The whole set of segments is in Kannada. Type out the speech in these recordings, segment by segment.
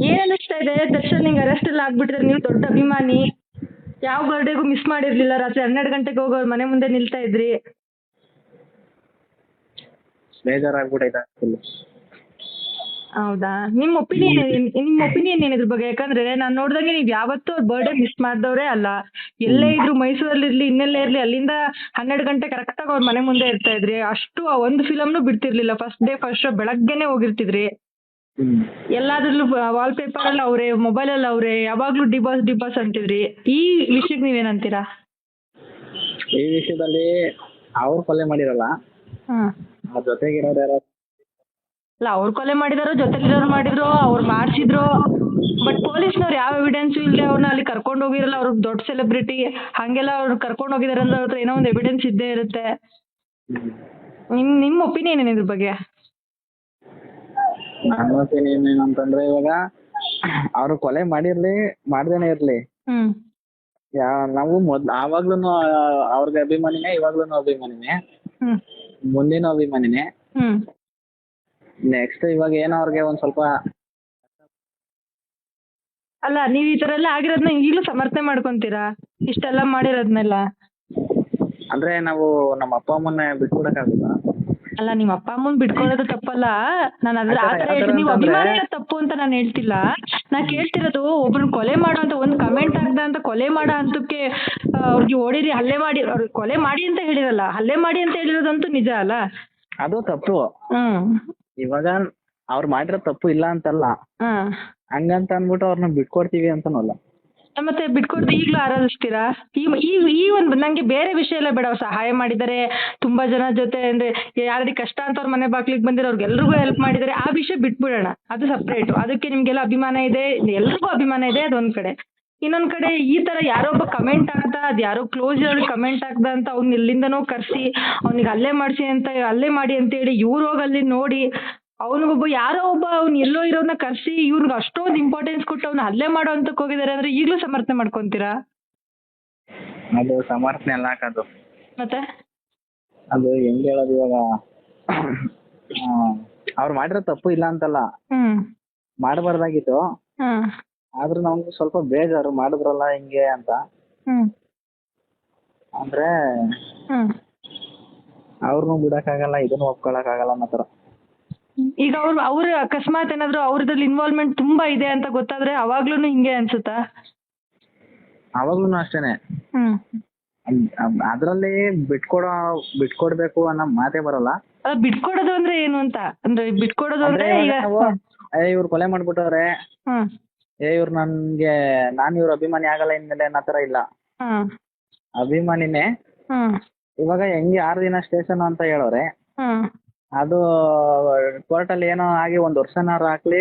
ಏನ್ ಅನಿಸ್ತಾ ಇದೆ ದರ್ಶನ್ ಹಿಂಗ್ ಅರೆಸ್ಟ್ ಎಲ್ಲ ಆಗ್ಬಿಟ್ಟಿದ್ರೆ, ನೀವು ದೊಡ್ಡ ಅಭಿಮಾನಿ, ಯಾವ ಬರ್ಡೇಗೂ ಮಿಸ್ ಮಾಡಿರ್ಲಿಲ್ಲ, ರಾತ್ರಿ 12 ಗಂಟೆಗೆ ಹೋಗಿ ಅವ್ರ ಮನೆ ಮುಂದೆ ನಿಲ್ತಾ ಇದ್ರಿ. ಬೇಜಾರಾಗ್ಬಿಟ್ಟೈತೆ ಫುಲ್. ಹೌದಾ? ನಿಮ್ಮ ಒಪಿನಿಯನ್ ಏನ್ ಇದ್ರ ಬಗ್ಗೆ? ಯಾಕಂದ್ರೆ ನಾನ್ ನೋಡ್ದಂಗೆ ನೀವ್ ಯಾವತ್ತೂ ಅವ್ರ ಬರ್ಡೇ ಮಿಸ್ ಮಾಡ್ದವ್ರೇ ಅಲ್ಲ. ಎಲ್ಲೇ ಇದ್ರು, ಮೈಸೂರಲ್ಲಿ ಇರ್ಲಿ ಇನ್ನೆಲ್ಲೇ ಇರ್ಲಿ, ಅಲ್ಲಿಂದ 12 ಗಂಟೆ ಕರೆಕ್ಟ್ ಆಗಿ ಅವ್ರ ಮನೆ ಮುಂದೆ ಇರ್ತಾ ಇದ್ರಿ. ಅಷ್ಟು ಒಂದು ಫಿಲಮ್ನು ಬಿಡ್ತಿರ್ಲಿಲ್ಲ. ಫಸ್ಟ್ ಡೇ ಫಸ್ಟ್ ಶೋ ಬೆಳಗ್ಗೆನೆ ಹೋಗಿರ್ತಿದ್ರಿ. ಎಲ್ಲಾದ್ರಲ್ಲೂ ವಾಲ್ ಪೇಪರ್ ಅಲ್ಲಿ ಅವ್ರೆ, ಮೊಬೈಲ್ ಅಲ್ಲಿ ಅವ್ರೆ, ಯಾವಾಗ್ಲೂ ಡಿಬಾಸ್ ಅಂತಿದ್ರಿ. ಈ ವಿಷಯಕ್ಕೆ ನೀವೇನಂತೀರಾ? ಈ ವಿಷಯದಲ್ಲಿ ಅವ್ರು ಕೊಲೆ ಮಾಡಿರಲ್ಲ, ಹ್ಮ್. ಅವ್ರ ಜೊತೆಗಿರೋರು ಯಾರೋ. ಅಲ್ಲ, ಅವ್ರು ಕೊಲೆ ಮಾಡಿದಾರೋ, ಜೊತೆಲಿರೋರು ಮಾಡಿದ್ರು, ಅವ್ರು ಮಾಡ್ಸಿದ್ರು. ಬಟ್ ಪೊಲೀಸ್ನವ್ರು ಯಾವ ಎವಿಡೆನ್ಸ್ ಇಲ್ಲದೆ ಅವ್ರನ್ನ ಅಲ್ಲಿ ಕರ್ಕೊಂಡು ಹೋಗಿರಲ್ಲ. ಅವ್ರು ದೊಡ್ಡ ಸೆಲೆಬ್ರಿಟಿ, ಹಂಗೆಲ್ಲ ಅವ್ರು ಕರ್ಕೊಂಡು ಹೋಗಿದಾರೆ ಅಂದ್ರೆ ಅವ್ರ ಹತ್ರ ಏನೋ ಒಂದು ಎವಿಡೆನ್ಸ್ ಇದ್ದೇ ಇರುತ್ತೆ. ನಿಮ್ಮ ಒಪಿನಿಯನ್ ಏನ್ ಇದ್ರ ಬಗ್ಗೆ? ನನ್ನ ಒಪಿನಿಯನ್ ಏನಂತಂದ್ರೆ, ಇವಾಗ ಅವ್ರು ಕೊಲೆ ಮಾಡಿರ್ಲಿ ಮಾಡ್ದೇನೆ ಇರ್ಲಿ, ಹ್ಮ್. ನಾವು ಆವಾಗ್ಲೂನು ಅವ್ರಿಗೆ ಅಭಿಮಾನಿನೇ, ಇವಾಗ್ಲೂನು ಅಭಿಮಾನಿನೇ, ಹ್ಮ್. ಮುಂದಿನ ಅಭಿಮಾನಿನೇ. ಹ್ಮ್. ನೆಕ್ಸ್ಟ್ ಇವಾಗ ಏನೋ ಅವ್ರಿಗೆ ಒಂದ್ ಸ್ವಲ್ಪ ಅಲ್ಲ, ನೀವ್ ಈ ತರ ಎಲ್ಲ ಆಗಿರೋದ್ನ ಈಗಲೂ ಸಮರ್ಥನೆ ಮಾಡ್ಕೊಂತೀರಾ? ಇಷ್ಟೆಲ್ಲ ಮಾಡಿರೋದ್ನೆಲ್ಲ? ಅಂದ್ರೆ ನಾವು ನಮ್ಮ ಅಪ್ಪ ಅಮ್ಮನ್ನ ಬಿಟ್ಕೊಡಕ್ಕಾಗುತ್ತಾ? ಅಲ್ಲ, ನಿಮ್ ಅಪ್ಪ ಅಮ್ಮನ್ ಬಿಟ್ಕೊಳ್ಳೋದು ತಪ್ಪಲ್ಲ. ನಾನು ಅದ್ರ ಆ ಥರ ಆತರ ಯಾವ ಥರ ನೀವು ಅಂತಂದ್ರೆ- ಅಭಿಮಾನ ಇರೋದ್ ತಪ್ಪು ಅಂತ ನಾನು ಹೇಳ್ತಿಲ್ಲ. ನಾ ಕೇಳ್ತಿರೋದು, ಒಬ್ರನ್ನ ಕೊಲೆ ಮಾಡೋ ಅಂತ ಒಂದ್ ಕಮೆಂಟ್ ಆಗ್ದ ಅಂತ ಕೊಲೆ ಮಾಡೋ ಹಂತಕ್ಕೆ ಅವ್ರಿಗೆ ಹೊಡೀರಿ, ಹಲ್ಲೆ ಮಾಡಿ, ಅವ್ರಿಗೆ ಕೊಲೆ ಮಾಡಿ ಅಂತ ಹೇಳಿರಲ್ಲ, ಹಲ್ಲೆ ಮಾಡಿ ಅಂತ ಹೇಳಿರೋದಂತೂ ನಿಜ ಅಲ್ಲ? ಅದು ತಪ್ಪು. ಹ್ಮ್. ಇವಾಗ ಅವ್ರು ಮಾಡಿರೋ ತಪ್ಪು ಇಲ್ಲ ಅಂತಲ್ಲ, ಹ್ಮ್. ಹಂಗಂತ ಅಂದ್ಬಿಟ್ಟು ಅವ್ರನ್ನ ಬಿಟ್ಕೊಡ್ತೀವಿ ಅಂತನಲ್ಲ. ಮತ್ತೆ ಬಿಟ್ಕೊಡ್ದು ಈಗ್ಲೂ ಆರಾಧಿಸ್ತೀರಾ? ಈ ಒಂದು ನಂಗೆ ಬೇರೆ ವಿಷಯ ಎಲ್ಲ ಬೇಡ. ಅವ್ರು ಸಹಾಯ ಮಾಡಿದ್ದಾರೆ, ತುಂಬಾ ಜನ ಜೊತೆ, ಅಂದ್ರೆ ಯಾರಿಗೆ ಕಷ್ಟ ಅಂತ ಅವ್ರ ಮನೆ ಬಾಗ್ಲಿಗೆ ಬಂದಿರೋರ್ಗೆ ಎಲ್ರಿಗೂ ಹೆಲ್ಪ್ ಮಾಡಿದ್ದಾರೆ. ಆ ವಿಷಯ ಬಿಟ್ಬಿಡೋಣ, ಅದು ಸಪ್ರೇಟ್. ಅದಕ್ಕೆ ನಿಮ್ಗೆಲ್ಲ ಅಭಿಮಾನ ಇದೆ, ಎಲ್ರಿಗೂ ಅಭಿಮಾನ ಇದೆ, ಅದೊಂದ್ ಕಡೆ. ಇನ್ನೊಂದ್ ಕಡೆ ಈ ತರ ಯಾರೋ ಒಬ್ಬ ಕಮೆಂಟ್ ಆಗ್ದ, ಅದ್ ಯಾರೋ ಕ್ಲೋಸ್ ಇರೋರು ಕಮೆಂಟ್ ಆಗ್ದ ಅಂತ ಅವ್ನ ಎಲ್ಲಿಂದನೋ ಕರ್ಸಿ ಅವ್ನಿಗೆ ಹಲ್ಲೆ ಮಾಡಿಸಿ ಅಂತ, ಹಲ್ಲೆ ಮಾಡಿ ಅಂತ ಹೇಳಿ ಇವ್ರು ಹೋಗಿ ಅಲ್ಲಿ ನೋಡಿ, ಅವ್ನಿಗೊಬ್ಬ ಯಾರೋ ಒಬ್ಬ ಅವ್ನು ಎಲ್ಲೋ ಇರೋನ್ನ ಕರ್ಸಿ ಇವ್ನಿಗೆ ಅಷ್ಟೊಂದು ಇಂಪಾರ್ಟೆನ್ಸ್ ಕೊಟ್ಟು ಅವ್ನ ಹಲ್ಲೆ ಮಾಡೋ ಅಂತಕ್ ಹೋಗಿದ್ದಾರೆ ಅಂದ್ರೆ ಈಗಲೂ ಸಮರ್ಥನೆ ಮಾಡ್ಕೊಂತೀರಾ? ಅದು ಸಮರ್ಥನೆ ಅಲ್ಲ ಹಾಕೋದು. ಮತ್ತೆ ಅದು ಹೆಂಗ್ ಹೇಳೋದು, ಇವಾಗ ಅವ್ರು ಮಾಡಿರೋ ತಪ್ಪು ಇಲ್ಲ ಅಂತಲ್ಲ, ಹ್ಮ್. ಮಾಡಬಾರ್ದಾಗಿತ್ತು. ಹ್ಮ್. ಆದ್ರೂ ನಮ್ಗೆ ಸ್ವಲ್ಪ ಬೇಜಾರು, ಮಾಡಿದ್ರಲ್ಲ ಹಿಂಗೆ ಅಂತ. ಹ್ಮ್. ಅಂದ್ರೆ ಹ್ಮ್. ಅವ್ರನ್ನೂ ಬಿಡಕ್ಕಾಗಲ್ಲ, ಇದನ್ನು ಒಪ್ಕೊಳಕ್ಕಾಗಲ್ಲ ಅನ್ನೋ ಥರ. ಈಗ ಅವ್ರ ಅಕಸ್ಮಾತ್ ಏನಾದ್ರು ಅವ್ರದ್ರಲ್ಲಿ ಇನ್ವಾಲ್ವ್ಮೆಂಟ್ ತುಂಬಾ ಇದೆ ಅಂತ ಗೊತ್ತಾದ್ರೆ ಅವಾಗ್ಲೂನು ಹಿಂಗೆ ಅನ್ಸುತ್ತಾ? ಅವಾಗ್ಲೂ ಅಷ್ಟೇನೆ. ಹ್ಮ್. ಅದ್ರಲ್ಲಿ ಬಿಟ್ಕೊಡ್ಬೇಕು ಅನ್ನೋ ಮಾತೇ ಬರಲ್ಲ. ಅಲ್ಲ, ಬಿಟ್ಕೊಡೋದು ಅಂದ್ರೆ ಏನು ಅಂತ? ಅಂದ್ರೆ ಬಿಟ್ಕೊಡೋದು ಅಂದ್ರೆ ಈಗ ಇವ್ರು ಕೊಲೆ ಮಾಡ್ಬಿಟ್ಟವ್ರೆ, ಹ್ಮ್. ಇವ್ರು ನಾನ್ ಇವ್ರ ಅಭಿಮಾನಿ ಆಗಲ್ಲ ಇನ್ಮೇಲೆ ಅನ್ನೋ ಥರ ಇಲ್ಲ. ಹ್ಮ್. ಅಭಿಮಾನಿನೇ. ಹ್ಮ್. ಇವಾಗ ಹೆಂಗೆ 6 ದಿನ ಸ್ಟೇಷನ್ ಅಂತ ಹೇಳೋರೆ, ಹ್ಮ್. ಅದು ಕೋರ್ಟಲ್ಲಿ ಏನೋ ಆಗಿ 1 ವರ್ಷನಾರು ಹಾಕ್ಲಿ,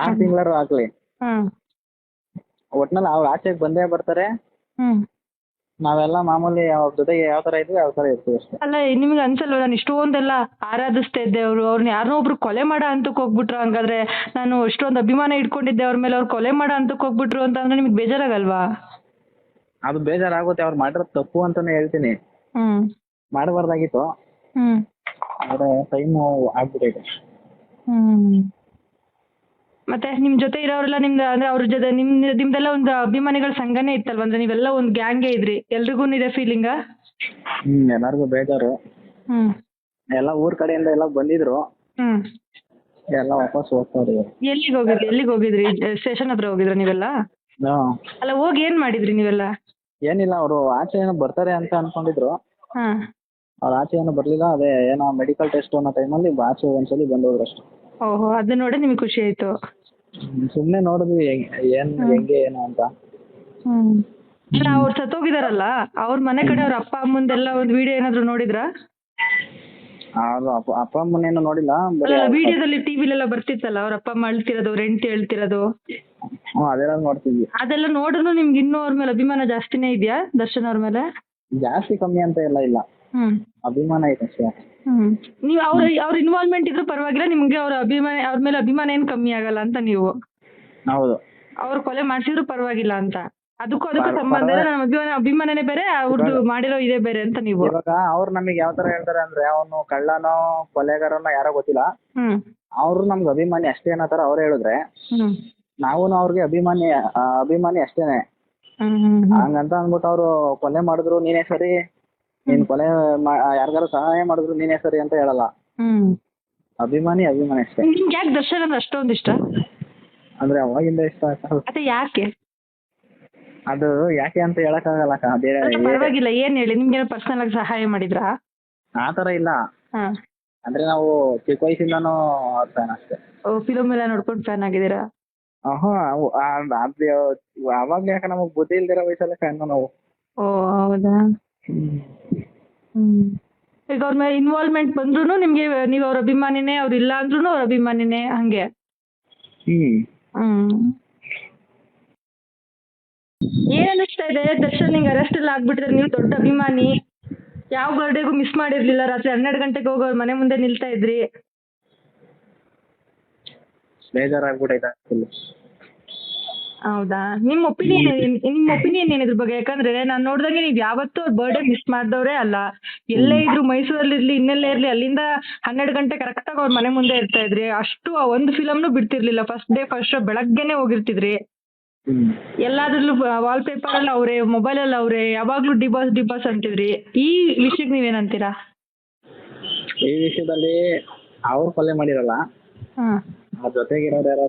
6 ತಿಂಗಳಾರು ಹಾಕ್ಲಿ, ಹ್ಮ್. ಒಟ್ನಲ್ಲಿ ಅವ್ರು ಆಚೆಗೆ ಬಂದೇ ಬರ್ತಾರೆ. ಹ್ಮ್. ನಾವೆಲ್ಲ ಮಾಮೂಲಿ ಅವ್ರ ಜೊತೆಗೆ ಯಾವ ಥರ ಇದ್ವಿ ಯಾವ ಥರ ಇರ್ತೀವಿ ಅಷ್ಟೇ. ಅಲ್ಲ, ನಿಮ್ಗೆ ಅನ್ಸಲ್ವ ನಾನು ಇಷ್ಟೊಂದೆಲ್ಲ ಆರಾಧಿಸ್ತಾ ಇದ್ದೆ, ಅವ್ರನ್ನ ಯಾರನ್ನೋ ಒಬ್ರು ಕೊಲೆ ಮಾಡೋ ಹಂತಕ್ಕೆ ಹೋಗ್ಬಿಟ್ರು, ಹಂಗಾದ್ರೆ ನಾನು ಇಷ್ಟೊಂದು ಅಭಿಮಾನ ಇಟ್ಕೊಂಡಿದ್ದೆ ಅವ್ರ ಮೇಲೆ, ಅವ್ರು ಕೊಲೆ ಮಾಡೋ ಹಂತಕ್ಕೆ ಹೋಗ್ಬಿಟ್ರು ಅಂತ ಅಂದ್ರೆ ನಿಮ್ಗೆ ಬೇಜಾರಾಗಲ್ವಾ? ಅದು ಬೇಜಾರಾಗುತ್ತೆ, ಅವ್ರು ಮಾಡಿರೋದು ತಪ್ಪು ಅಂತಾನೆ ಹೇಳ್ತೀನಿ. ಹ್ಮ್. ಮಾಡಬಾರ್ದಾಗಿತ್ತು, ಹ್ಮ್. ಆದರೆ ಟೈಮು ಆಗ್ಬಿಟ್ಟೈತೆ. ಹ್ಮ್. ಮತ್ತೆ ನಿಮ್ ಜೊತೆ ಇರೋರೆಲ್ಲ ನಿಮ್ದು, ಅಂದ್ರೆ ಅವ್ರ ಜೊತೆ ನಿಮ್ದೆಲ್ಲ ಒಂದು ಅಭಿಮಾನಿಗಳ ಸಂಘನೇ ಇತ್ತಲ್ವ? ಅಂದ್ರೆ ನೀವೆಲ್ಲ ಒಂದು ಗ್ಯಾಂಗೇ ಇದ್ರಿ, ಎಲ್ರಿಗೂ ಇದೆ ಫೀಲಿಂಗಾ? ಎಲ್ಲರಿಗೂ ಬೇಜಾರು. ಹ್ಮ್. ಎಲ್ಲ ಊರ್ ಕಡೆಯಿಂದ ಎಲ್ಲ ಬಂದಿದ್ರು, ಹ್ಮ್. ಎಲ್ಲ ವಾಪಸ್ ಹೋಗ್ತಾರೆ. ಎಲ್ಲಿಗೆ ಹೋಗಿದ್ರಿ? ಸ್ಟೇಷನ್ ಹತ್ರ ಹೋಗಿದ್ರ ನೀವೆಲ್ಲ? ಅಲ್ಲ, ಹೋಗಿ ಏನ್ ಮಾಡಿದ್ರಿ ನೀವೆಲ್ಲ? ಏನಿಲ್ಲ, ಅವರು ಆಚೆ ಏನೋ ಬರ್ತಾರೆ ಅಂತ ಅನ್ಕೊಂಡಿದ್ರು. ಹ್ಮ್. ಅವ್ರು ಆಚೆ ಏನೋ ಬರ್ಲಿಲ್ಲ, ಅದೇ ಏನೋ ಮೆಡಿಕಲ್ ಟೆಸ್ಟ್ ಅನ್ನೋ ಟೈಮಲ್ಲಿ ಆಚೆ ಒಂದ್ಸಲಿ ಬಂದೋದ್ರು ಅಷ್ಟೇ. ಓಹೋ, ಅದನ್ನ ನೋಡಿ ನಿಮ್ಗೆ ಖುಷಿ ಆಯ್ತು? ಸುಮ್ನೆ ನೋಡಿದ್ವಿ ಹೆಂಗೆ ಏನು ಅಂತ. ಹ್ಮ್. ಅವ್ರು ಸತ್ತೋಗಿದಾರಲ್ಲ, ಅವ್ರ ಮನೆ ಕಡೆ ಅವ್ರ ಅಪ್ಪ ಅಮ್ಮಂದೆಲ್ಲ ಒಂದು ವಿಡಿಯೋ ಏನಾದ್ರು ನೋಡಿದ್ರಾ? ಅದು ಅಪ್ಪ ಅಮ್ಮನೇನು ನೋಡಿಲ್ಲ. ವಿಡಿಯೋದಲ್ಲಿ ಟಿವಿಲೆಲ್ಲ ಬರ್ತಿತ್ತಲ್ಲ, ಅವ್ರ ಅಪ್ಪ ಅಮ್ಮ ಅಳ್ತಿರೋದು, ಅವ್ರ ಹೆಂಡತಿ ಹೇಳ್ತಿರೋದು, ಅದೆಲ್ಲ ನೋಡ್ತಿದ್ವಿ. ಅದೆಲ್ಲ ನೋಡಿದ್ರು ನಿಮ್ಗೆ ಇನ್ನೂ ಅವ್ರ ಮೇಲೆ ಅಭಿಮಾನ ಜಾಸ್ತಿನೇ ಇದೆಯಾ ದರ್ಶನ್ ಅವ್ರ ಮೇಲೆ? ಜಾಸ್ತಿ ಕಮ್ಮಿ ಅಂತ ಎಲ್ಲ ಇಲ್ಲ, ಅಭಿಮಾನ ಐತೆ ಅಷ್ಟೇ. ನೀವು ಅವ್ರ ಇನ್ವಾಲ್ವ್ಮೆಂಟ್ ಇದ್ರೂ ಪರವಾಗಿಲ್ಲ, ನಿಮ್ಗೆ ಅವ್ರ ಮೇಲೆ ಅಭಿಮಾನ ಏನ್ ಕಮ್ಮಿ ಆಗಲ್ಲ ಅಂತ ನೀವು? ಹೌದು. ಅವ್ರು ಕೊಲೆ ಮಾಡ್ಸಿದ್ರು ಪರವಾಗಿಲ್ಲ ಅಂತ, ಅದಕ್ಕೂ ಸಂಬಂಧ ಇಲ್ಲ, ನಮ್ಮ ಅಭಿಮಾನನೇ ಬೇರೆ, ಅವ್ರದ್ದು ಮಾಡಿರೋ ಇದೇ ಬೇರೆ ಅಂತ ನೀವು? ಇವಾಗ ಅವ್ರು ನಮಗೆ ಯಾವ ತರ ಹೇಳ್ತಾರೆ ಅಂದ್ರೆ, ಅವನು ಕಳ್ಳನೋ ಕೊಲೆಗಾರನೋ ಯಾರೋ ಗೊತ್ತಿಲ್ಲ, ಅವ್ರು ನಮ್ಗೆ ಅಭಿಮಾನಿ ಅಷ್ಟೇ ಅನ್ನೋ ತರ ಅವ್ರು ಹೇಳಿದ್ರೆ, ನಾವೂನು ಅವ್ರಿಗೆ ಅಭಿಮಾನಿ ಅಷ್ಟೇನೆ. ಹಂಗಂತ ಅಂದ್ಬಿಟ್ಟು ಅವ್ರು ಕೊಲೆ ಮಾಡಿದ್ರು ನೀನೇ ಸರಿ, ನೀನ್ ಕೊಲೆ ಯಾರಿಗಾರು ಸಹಾಯ ಮಾಡಿದ್ರು ನೀನೇ ಸರಿ ಅಂತ ಹೇಳಲ್ಲ. ಅಭಿಮಾನಿ ಅಷ್ಟೇ. ನಿಮ್ಗೆ ಯಾಕೆ ದರ್ಶನ್ ಅಂದ್ರೆ ಅಷ್ಟೊಂದು ಇಷ್ಟ? ಅಂದ್ರೆ ಅವಾಗಿಂದ ಇಷ್ಟ ಆಯ್ತು. ಅದೇ ಯಾಕೆ? ಅದು ಯಾಕೆ ಅಂತ ಹೇಳಕ್ಕಾಗಲ್ಲ ಬೇರೆ. ಪರವಾಗಿಲ್ಲ, ಏನ್ ಹೇಳಿ, ನಿಮ್ಗೆ ಪರ್ಸನಲ್ ಆಗಿ ಸಹಾಯ ಮಾಡಿದ್ರಾ? ಆ ತರ ಇಲ್ಲ, ಅಂದ್ರೆ ನಾವು ಚಿಕ್ಕ ವಯಸ್ಸಿಂದಾನು ಅವ್ರ ಫ್ಯಾನ್ ಅಷ್ಟೇ. ಫಿಲಮ್ ಎಲ್ಲ ನೋಡ್ಕೊಂಡು ಫ್ಯಾನ್ ಆಗಿದ್ದೀರಾ? ಅವಾಗ್ಲೇ ಯಾಕೆ ನಮಗ್ ಬುದ್ಧಿ ಇಲ್ದಿರೋ ವಯಸ್ಸಲ್ಲೇ ಫ್ಯಾನ್ ನಾವು. ಓ ಹೌದಾ. ಈಗ ಅವ್ರ ಮೇಲೆ ಇನ್ವಾಲ್ವ್ಮೆಂಟ್ ಬಂದ್ರು ನಿಮ್ಗೆ ನೀವು ಅವ್ರ ಅಭಿಮಾನಿನೇ, ಅವ್ರು ಇಲ್ಲ ಅಂದ್ರೂ ಅವ್ರ ಅಭಿಮಾನಿನೇ ಹಂಗೆ? ಏನ್ ಅನಿಸ್ತಾ ಇದೆ ದರ್ಶನ್ ಹಿಂಗ್ ಅರೆಸ್ಟ್ ಎಲ್ಲ ಆಗ್ಬಿಟ್ಟಿದ್ರೆ, ನೀವು ದೊಡ್ಡ ಅಭಿಮಾನಿ, ಯಾವ ಬರ್ಡೇಗೂ ಮಿಸ್ ಮಾಡಿರ್ಲಿಲ್ಲ, ರಾತ್ರಿ 12 ಗಂಟೆಗೆ ಹೋಗಿ ಅವ್ರ ಮನೆ ಮುಂದೆ ನಿಲ್ತಾ ಇದ್ರಿ. ಬೇಜಾರಾಗ್ಬಿಟ್ಟೈತೆ. ಹೌದಾ, ನಿಮ್ಮ ಒಪಿನಿಯನ್ ಏನ್ ಇದ್ರ ಬಗ್ಗೆ? ಯಾಕಂದ್ರೆ ನಾನ್ ನೋಡ್ದಂಗೆ ನೀವ್ ಯಾವತ್ತೂ ಅವ್ರ ಬರ್ಡೇ ಮಿಸ್ ಮಾಡ್ದವ್ರೇ ಅಲ್ಲ. ಎಲ್ಲೇ ಇದ್ರು, ಮೈಸೂರಲ್ಲಿ ಇರ್ಲಿ ಇನ್ನೆಲ್ಲೇ ಇರ್ಲಿ, ಅಲ್ಲಿಂದ 12 ಗಂಟೆ ಕರೆಕ್ಟ್ ಆಗಿ ಅವ್ರ ಮನೆ ಮುಂದೆ ಇರ್ತಾ ಇದ್ರಿ. ಅಷ್ಟು ಒಂದು ಫಿಲಮ್ನು ಬಿಡ್ತಿರ್ಲಿಲ್ಲ. ಫಸ್ಟ್ ಡೇ ಫಸ್ಟ್ ಶೋ ಬೆಳಗ್ಗೆನೆ ಹೋಗಿರ್ತಿದ್ರಿ. ಎಲ್ಲಾದ್ರಲ್ಲೂ ವಾಲ್ ಪೇಪರ್ ಅಲ್ಲಿ ಅವ್ರೆ, ಮೊಬೈಲ್ ಅಲ್ಲಿ ಅವ್ರೆ, ಯಾವಾಗ್ಲೂ ಡಿಬಾಸ್ ಅಂತಿದ್ರಿ. ಈ ವಿಷಯಕ್ಕೆ ನೀವೇನಂತೀರಾ? ಈ ವಿಷಯದಲ್ಲಿ ಅವ್ರು ಕೊಲೆ ಮಾಡಿರಲ್ಲ, ಅವ್ರ ಜೊತೆಗಿರೋರು ಯಾರು?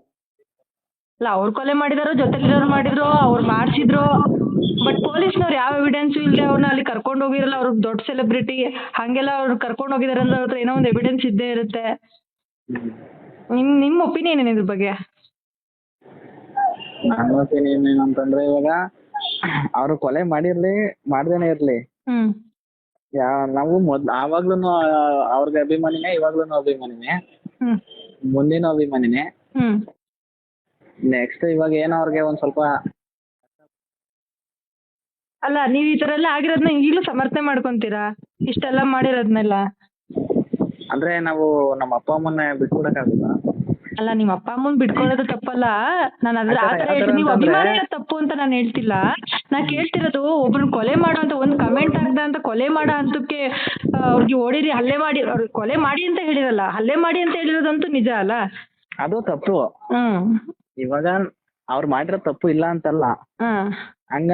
ಅಲ್ಲ, ಅವ್ರು ಕೊಲೆ ಮಾಡಿದಾರೋ, ಜೊತೆಲಿರೋರು ಮಾಡಿದ್ರು, ಅವ್ರು ಮಾಡ್ಸಿದ್ರು. ಬಟ್ ಪೊಲೀಸ್ನವ್ರು ಯಾವ ಎವಿಡೆನ್ಸ್ ಇಲ್ಲದೆ ಅವ್ರನ್ನ ಅಲ್ಲಿ ಕರ್ಕೊಂಡು ಹೋಗಿರಲ್ಲ. ಅವ್ರು ದೊಡ್ಡ ಸೆಲೆಬ್ರಿಟಿ, ಹಂಗೆಲ್ಲ ಅವ್ರು ಕರ್ಕೊಂಡು ಹೋಗಿದಾರೆ ಅಂದ್ರೆ ಅವ್ರ ಹತ್ರ ಏನೋ ಒಂದು ಎವಿಡೆನ್ಸ್ ಇದ್ದೇ ಇರುತ್ತೆ. ನಿಮ್ಮ ಒಪಿನಿಯನ್ ಏನು ಇದ್ರ ಬಗ್ಗೆ? ನನ್ನ ಒಪಿನಿಯನ್ ಏನಂತಂದ್ರೆ, ಇವಾಗ ಅವ್ರು ಕೊಲೆ ಮಾಡಿರ್ಲಿ ಮಾಡ್ದೇನೆ ಇರ್ಲಿ, ನಾವು ಆವಾಗ್ಲೂನು ಅವ್ರಿಗೆ ಅಭಿಮಾನಿನೇ, ಇವಾಗ್ಲೂನು ಅಭಿಮಾನಿನೇ, ಮುಂದಿನ ಅಭಿಮಾನಿನೇ. ನೆಕ್ಸ್ಟ್ ಇವಾಗ ಏನೋ ಅವ್ರಿಗೆ ಒಂದ್ ಸ್ವಲ್ಪ. ಅಲ್ಲ, ನೀವ್ ಈ ತರ ಎಲ್ಲ ಆಗಿರೋದ್ನ ಈಗಲೂ ಸಮರ್ಥನೆ ಮಾಡ್ಕೊಂತೀರಾ? ಇಷ್ಟೆಲ್ಲ ಮಾಡಿರೋದ್ನೆಲ್ಲ? ಅಂದ್ರೆ ನಾವು ನಮ್ಮ ಅಪ್ಪ ಅಮ್ಮನ್ನ ಬಿಟ್ಕೊಡಕ್ಕಾಗುತ್ತಾ? ಅಲ್ಲ, ನಿಮ್ಮ ಅಪ್ಪ ಅಮ್ಮನ್ ಬಿಟ್ಕೊಳ್ಳೋದು ತಪ್ಪಲ್ಲ. ನಾನು ಅದ್ರ ಆ ತರ ಹೇಳ್ತೀನಿ, ನೀವು ಅಭಿಮಾನ ತಪ್ಪು ಅಂತ ನಾನು ಹೇಳ್ತಿಲ್ಲ. ನಾ ಕೇಳ್ತಿರೋದು, ಒಬ್ರನ್ನ ಕೊಲೆ ಮಾಡೋ ಅಂತ ಒಂದು ಕಮೆಂಟ್ ಆಗ್ದ ಅಂತ ಕೊಲೆ ಮಾಡೋ ಅಂತಕ್ಕೆ ಅವ್ರಿಗೆ ಹೊಡೀರಿ, ಹಲ್ಲೆ ಮಾಡಿ, ಅವ್ರಿಗೆ ಕೊಲೆ ಮಾಡಿ ಅಂತ ಹೇಳಿರಲ್ಲ, ಹಲ್ಲೆ ಮಾಡಿ ಅಂತ ಹೇಳಿರೋದಂತೂ ನಿಜ ಅಲ್ಲ? ಅದು ತಪ್ಪು. ಇವಾಗ ಅವ್ರು ಮಾಡಿರೋ ತಪ್ಪು ಇಲ್ಲ ಅಂತಲ್ಲ, ಹಂಗ